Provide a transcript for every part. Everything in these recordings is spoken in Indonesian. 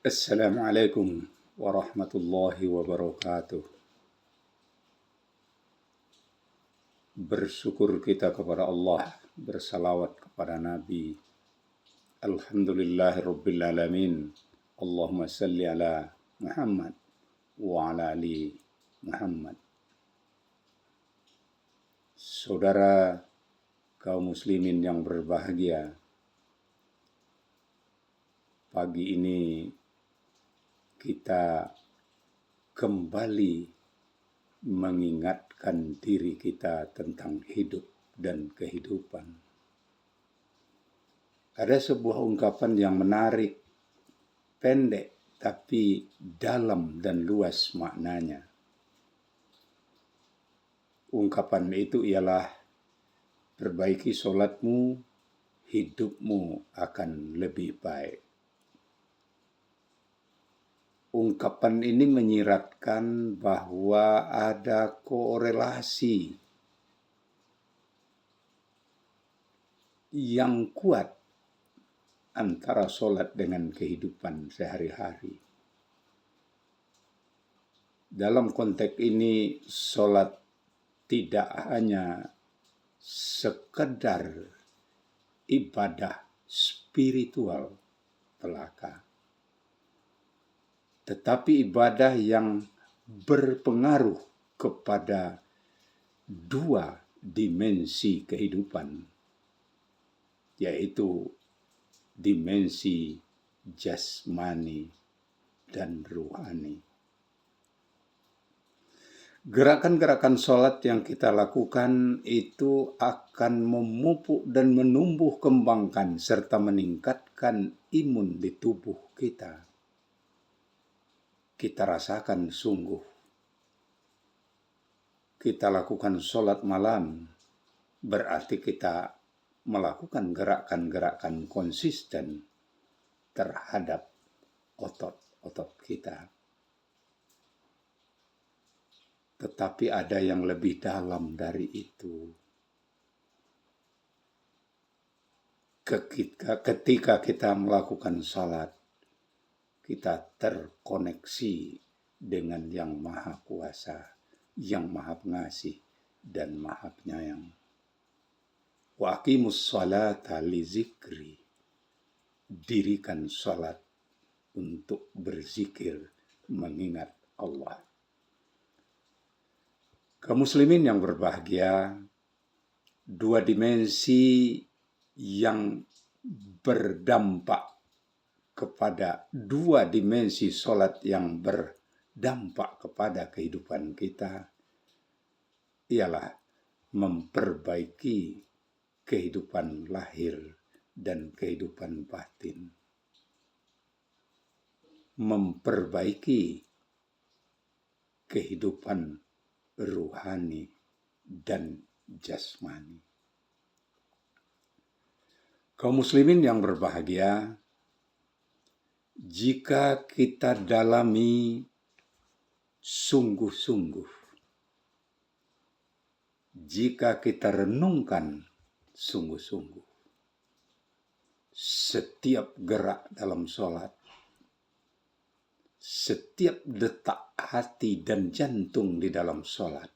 Assalamualaikum warahmatullahi wabarakatuh. Bersyukur kita kepada Allah, bersalawat kepada Nabi. Alhamdulillahirabbil alamin. Allahumma salli ala Muhammad wa ala ali Muhammad. Saudara kaum muslimin yang berbahagia, pagi ini kita kembali mengingatkan diri kita tentang hidup dan kehidupan. Ada sebuah ungkapan yang menarik, pendek tapi dalam dan luas maknanya. Ungkapan itu ialah, perbaiki sholatmu, hidupmu akan lebih baik. Ungkapan ini menyiratkan bahwa ada korelasi yang kuat antara sholat dengan kehidupan sehari-hari. Dalam konteks ini, sholat tidak hanya sekedar ibadah spiritual belaka, tetapi ibadah yang berpengaruh kepada dua dimensi kehidupan, yaitu dimensi jasmani dan ruhani. Gerakan-gerakan sholat yang kita lakukan itu akan memupuk dan menumbuh kembangkan serta meningkatkan imun di tubuh kita. Kita rasakan sungguh. Kita lakukan sholat malam, berarti kita melakukan gerakan-gerakan konsisten terhadap otot-otot kita. Tetapi ada yang lebih dalam dari itu. Ketika kita melakukan salat, kita terkoneksi dengan Yang Maha Kuasa, Yang Maha Pengasih, dan Maha Penyayang. Wa aqimus salata li zikri. Dirikan salat untuk berzikir, mengingat Allah. Kaum muslimin yang berbahagia, dua dimensi yang berdampak kepada dua dimensi sholat yang berdampak kepada kehidupan kita ialah memperbaiki kehidupan lahir dan kehidupan batin. Memperbaiki kehidupan ruhani dan jasmani. Kaum muslimin yang berbahagia, jika kita dalami sungguh-sungguh, jika kita renungkan sungguh-sungguh, setiap gerak dalam sholat, setiap detak hati dan jantung di dalam sholat,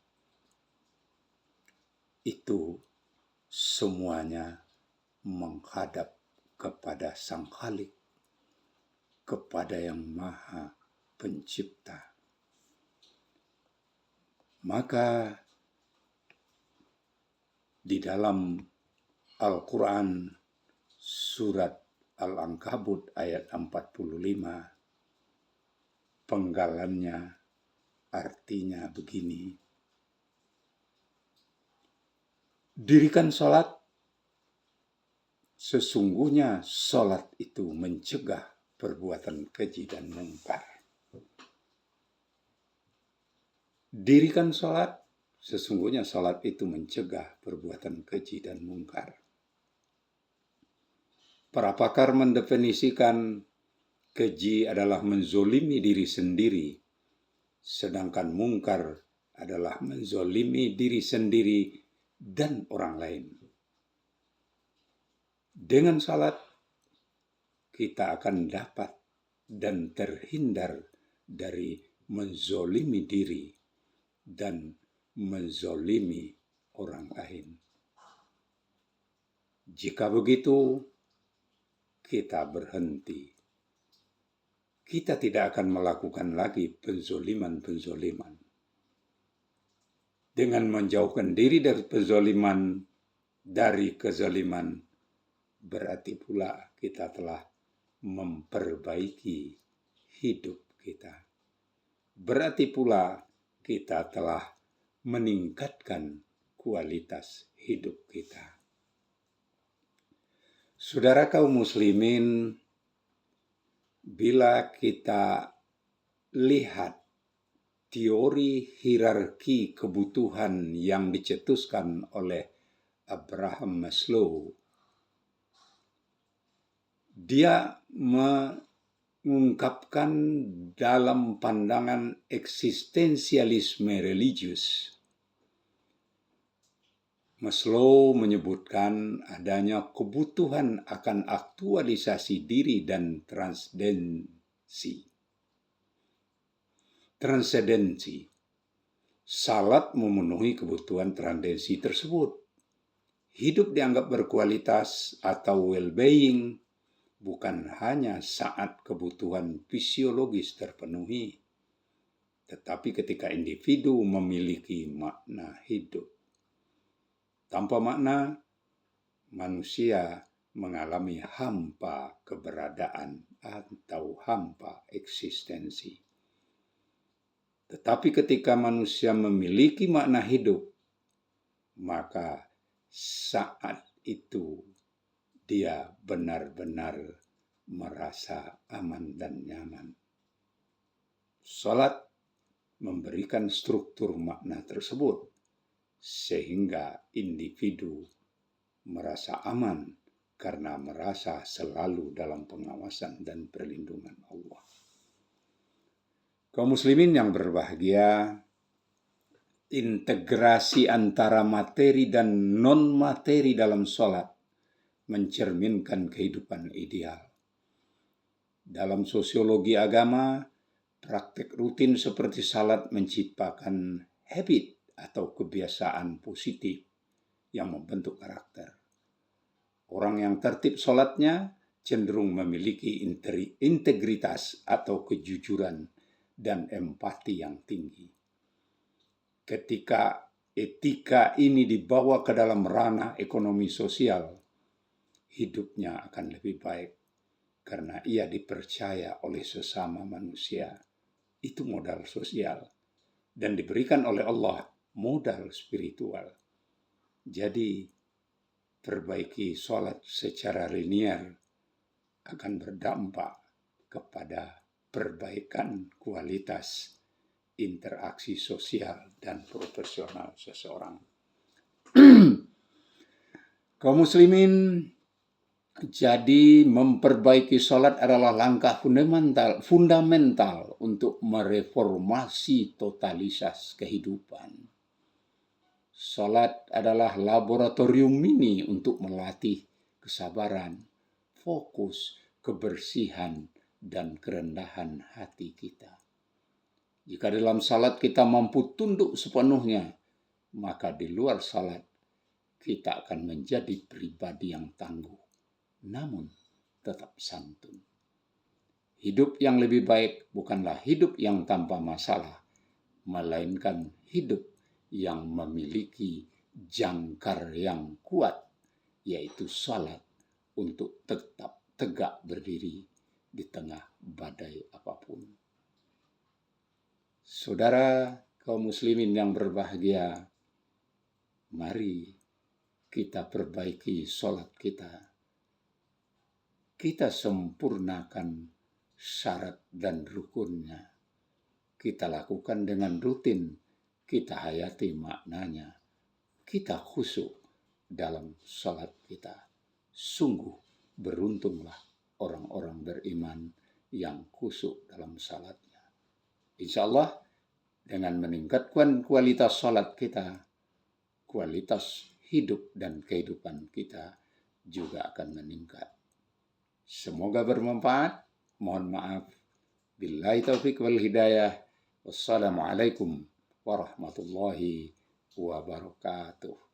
itu semuanya menghadap kepada Sang Khalik, kepada Yang Maha Pencipta. Maka di dalam Al-Quran surat Al-Ankabut ayat 45, penggalannya artinya begini: dirikan sholat, sesungguhnya sholat itu mencegah perbuatan keji dan mungkar. Dirikan sholat, sesungguhnya sholat itu mencegah perbuatan keji dan mungkar. Para pakar mendefinisikan keji adalah menzolimi diri sendiri, sedangkan mungkar adalah menzolimi diri sendiri dan orang lain. Dengan salat, kita akan dapat dan terhindar dari menzolimi diri dan menzolimi orang lain. Jika begitu, kita berhenti. Kita tidak akan melakukan lagi penzoliman-penzoliman. Dengan menjauhkan diri dari penzoliman, dari kezaliman, berarti pula kita telah memperbaiki hidup kita. Berarti pula kita telah meningkatkan kualitas hidup kita. Saudara kaum muslimin, bila kita lihat teori hierarki kebutuhan yang dicetuskan oleh Abraham Maslow, dia mengungkapkan dalam pandangan eksistensialisme religius. Maslow menyebutkan adanya kebutuhan akan aktualisasi diri dan transendensi. Salat memenuhi kebutuhan transendensi tersebut. Hidup dianggap berkualitas atau well-being bukan hanya saat kebutuhan fisiologis terpenuhi, tetapi ketika individu memiliki makna hidup. Tanpa makna, manusia mengalami hampa keberadaan atau hampa eksistensi. Tetapi ketika manusia memiliki makna hidup, maka saat itu dia benar-benar merasa aman dan nyaman. Salat memberikan struktur makna tersebut, sehingga individu merasa aman karena merasa selalu dalam pengawasan dan perlindungan Allah. Kaum muslimin yang berbahagia, integrasi antara materi dan non-materi dalam sholat mencerminkan kehidupan ideal. Dalam sosiologi agama, praktek rutin seperti salat menciptakan habit atau kebiasaan positif yang membentuk karakter. Orang yang tertib sholatnya cenderung memiliki integritas atau kejujuran dan empati yang tinggi. Ketika etika ini dibawa ke dalam ranah ekonomi sosial, hidupnya akan lebih baik karena ia dipercaya oleh sesama manusia. Itu modal sosial dan diberikan oleh Allah modal spiritual. Jadi, perbaiki sholat secara linear akan berdampak kepada perbaikan kualitas interaksi sosial dan profesional seseorang. Kaum muslimin, jadi memperbaiki sholat adalah langkah fundamental untuk mereformasi totalitas kehidupan. Sholat adalah laboratorium mini untuk melatih kesabaran, fokus, kebersihan, dan kerendahan hati kita. Jika dalam salat kita mampu tunduk sepenuhnya, maka di luar salat kita akan menjadi pribadi yang tangguh, namun tetap santun. Hidup yang lebih baik bukanlah hidup yang tanpa masalah, melainkan hidup yang memiliki jangkar yang kuat, yaitu salat untuk tetap tegak berdiri di tengah badai apapun. Saudara kaum muslimin yang berbahagia, mari kita perbaiki salat kita. Kita sempurnakan syarat dan rukunnya. Kita lakukan dengan rutin, kita hayati maknanya. Kita khusyuk dalam salat kita. Sungguh beruntunglah orang-orang beriman yang khusyuk dalam salatnya. Insya Allah dengan meningkatkan kualitas salat kita, kualitas hidup dan kehidupan kita juga akan meningkat. Semoga bermanfaat. Mohon maaf Billahi taufiq wal hidayah. Wassalamualaikum warahmatullahi wabarakatuh.